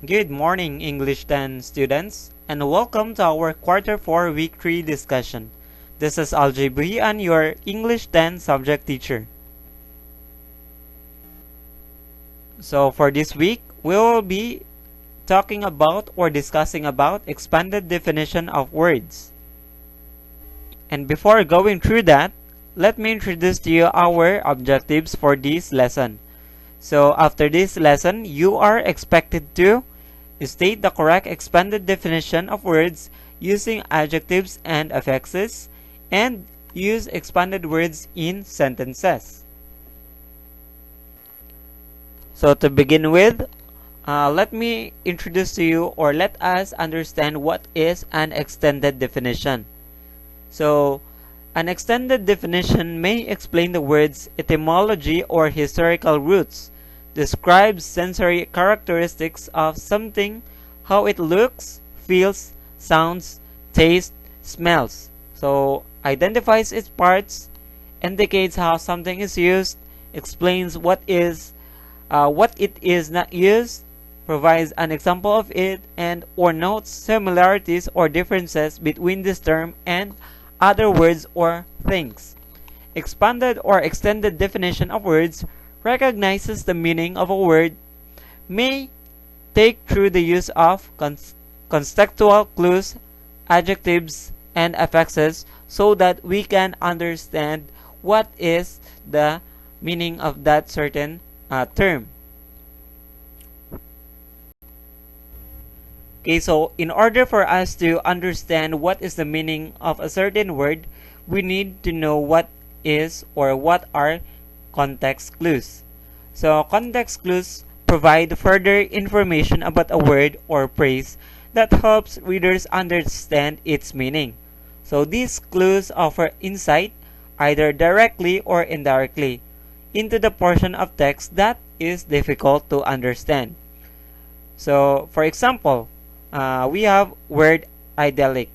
Good morning, English 10 students, and welcome to our Quarter 4 Week 3 discussion. This is Algebri and your English 10 subject teacher. So for this week, we will be talking about or discussing about expanded definition of words. And before going through that, let me introduce to you our objectives for this lesson. So after this lesson, you are expected to state the correct expanded definition of words using adjectives and affixes, and use expanded words in sentences. So to begin with, let me introduce to you, or let us understand what is an extended definition. So an extended definition may explain the word's etymology or historical roots, describes sensory characteristics of something, how it looks, feels, sounds, tastes, smells. So identifies its parts, indicates how something is used, explains what it is not used, provides an example of it, and or notes similarities or differences between this term and other words or things. Expanded or extended definition of words recognizes the meaning of a word, may take through the use of contextual clues, adjectives, and affixes so that we can understand what is the meaning of that certain term. Okay, so in order for us to understand what is the meaning of a certain word, we need to know what is or what are context clues. So context clues provide further information about a word or phrase that helps readers understand its meaning. So these clues offer insight, either directly or indirectly, into the portion of text that is difficult to understand. So for example, we have word idyllic.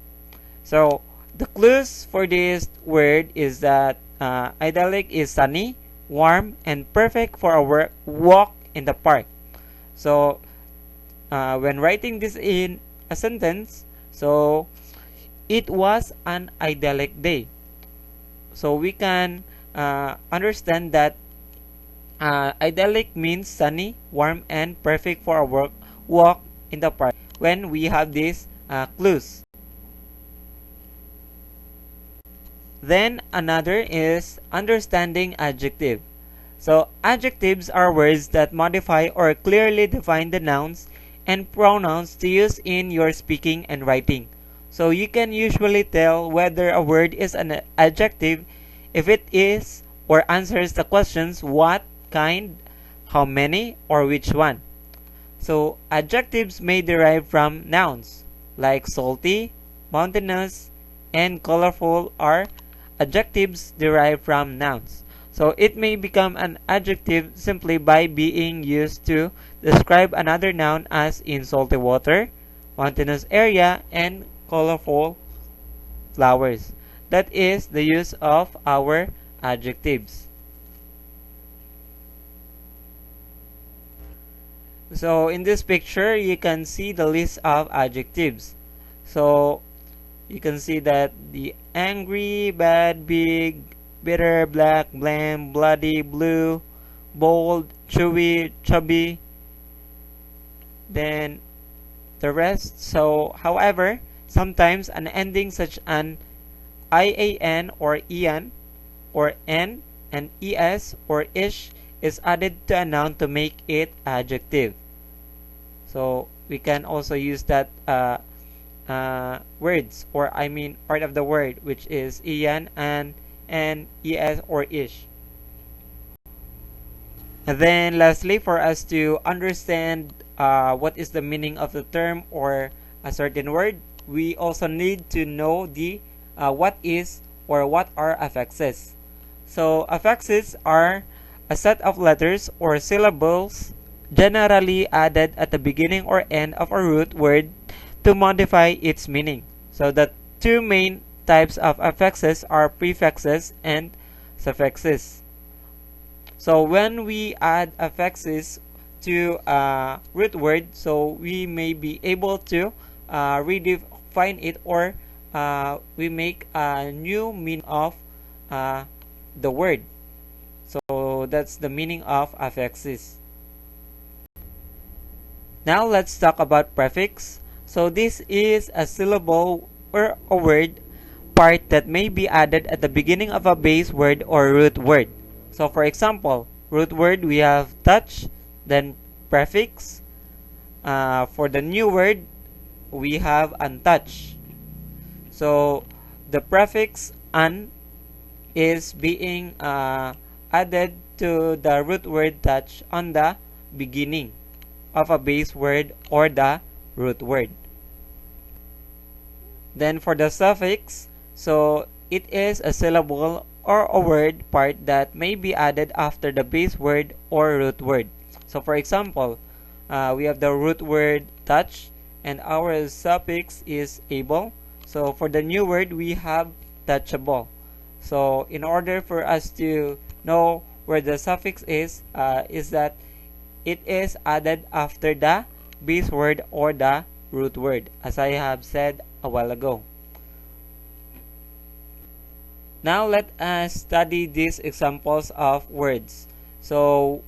So the clues for this word is that idyllic is sunny, warm, and perfect for a walk in the park. So when writing this in a sentence, so it was an idyllic day. So we can understand that idyllic means sunny, warm, and perfect for a walk in the park when we have these clues. Then another is understanding adjective. So adjectives are words that modify or clearly define the nouns and pronouns to use in your speaking and writing. So you can usually tell whether a word is an adjective if it is or answers the questions what, kind, how many, or which one. So adjectives may derive from nouns like salty, mountainous, and colorful are adjectives derived from nouns. So it may become an adjective simply by being used to describe another noun, as in salty water, mountainous area, and colorful flowers. That is the use of our adjectives. So in this picture, you can see the list of adjectives. So you can see that the angry, bad, big, bitter, black, bland, bloody, blue, bold, chewy, chubby, then the rest. So however, sometimes an ending such an ian or ian or n and es or ish is added to a noun to make it adjective. So we can also use that words, or I mean part of the word, which is ian and es or ish. And then lastly, for us to understand what is the meaning of the term or a certain word, we also need to know the what is or what are affixes. So affixes are a set of letters or syllables generally added at the beginning or end of a root word to modify its meaning. So the two main types of affixes are prefixes and suffixes. So when we add affixes to a root word, so we may be able to redefine it, or we make a new meaning of the word. So that's the meaning of affixes. Now let's talk about prefix. So this is a syllable or a word part that may be added at the beginning of a base word or root word. So for example, root word we have touch, then prefix. For the new word we have untouched. So the prefix un is being added to the root word touch on the beginning of a base word or the root word. Then for the suffix, so it is a syllable or a word part that may be added after the base word or root word. So for example, we have the root word touch and our suffix is able. So for the new word we have touchable. So in order for us to know where the suffix is that it is added after the base word or the root word, as I have said a while ago. Now let us study these examples of words. So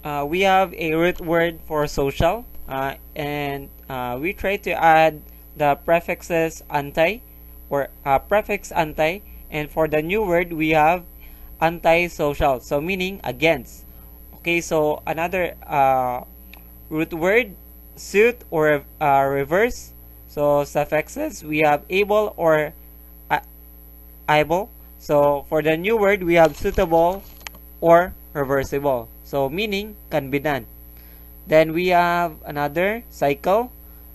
we have a root word for social, and we try to add the prefixes anti or prefix anti, and for the new word we have anti-social, so meaning against. Okay, so another root word suit or reverse. So suffixes we have able or able. So for the new word we have suitable or reversible, so meaning can be done. Then we have another cycle,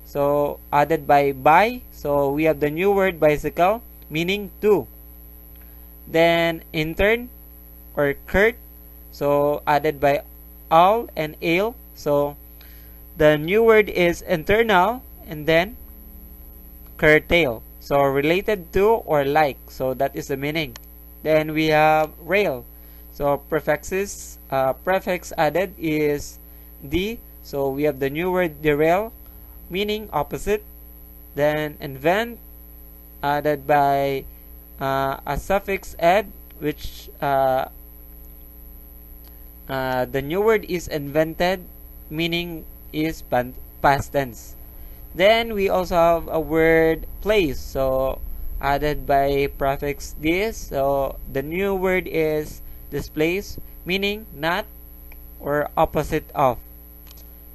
so added by, so we have the new word bicycle, meaning two. Then intern or curt, so added by all and ale, so the new word is internal, and then curtail, so related to or like, so that is the meaning. Then we have rail, so prefixes prefix added is d, so we have the new word derail, meaning opposite. Then invent, added by a suffix ed, which the new word is invented, meaning is past tense. Then we also have a word place, so added by prefix this, so the new word is displace, meaning not or opposite of.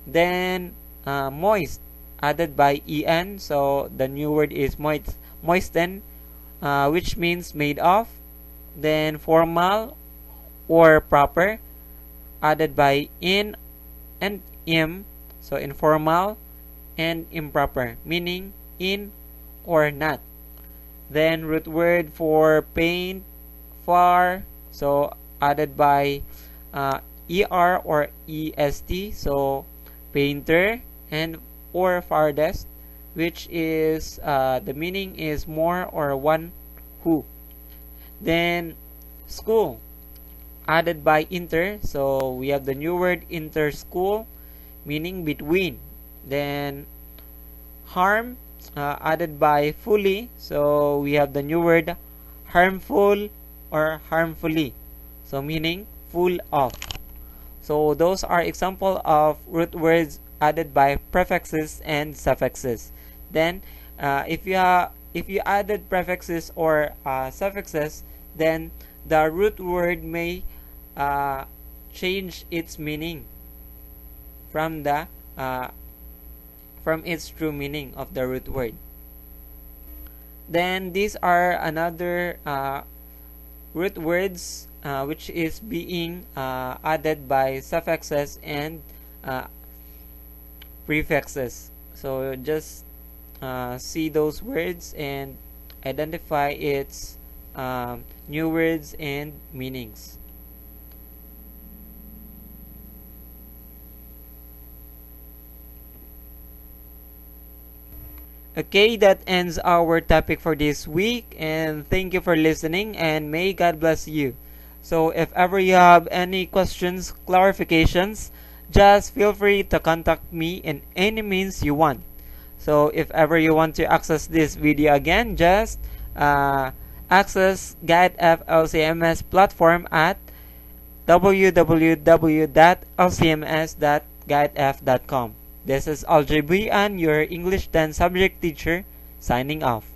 Then moist, added by en, so the new word is moisten, which means made of. Then formal or proper, added by in and im, so informal and improper, meaning in or not. Then root word for paint, far, so added by er or est, so painter, and or farthest, which is the meaning is more or one who. Then school, added by inter, so we have the new word inter school, meaning between. Then harm, added by fully, so we have the new word harmful or harmfully, so meaning full of. So those are example of root words added by prefixes and suffixes. Then if you added prefixes or suffixes, then the root word may change its meaning from the from its true meaning of the root word. Then these are another root words which is being added by suffixes and prefixes. So just see those words and identify its new words and meanings. Okay, that ends our topic for this week, and thank you for listening, and may God bless you. So if ever you have any questions, clarifications, just feel free to contact me in any means you want. So if ever you want to access this video again, just access GAITF LCMS platform at www.lcms.gaitf.com. This is Aljibrian, your English 10 subject teacher, signing off.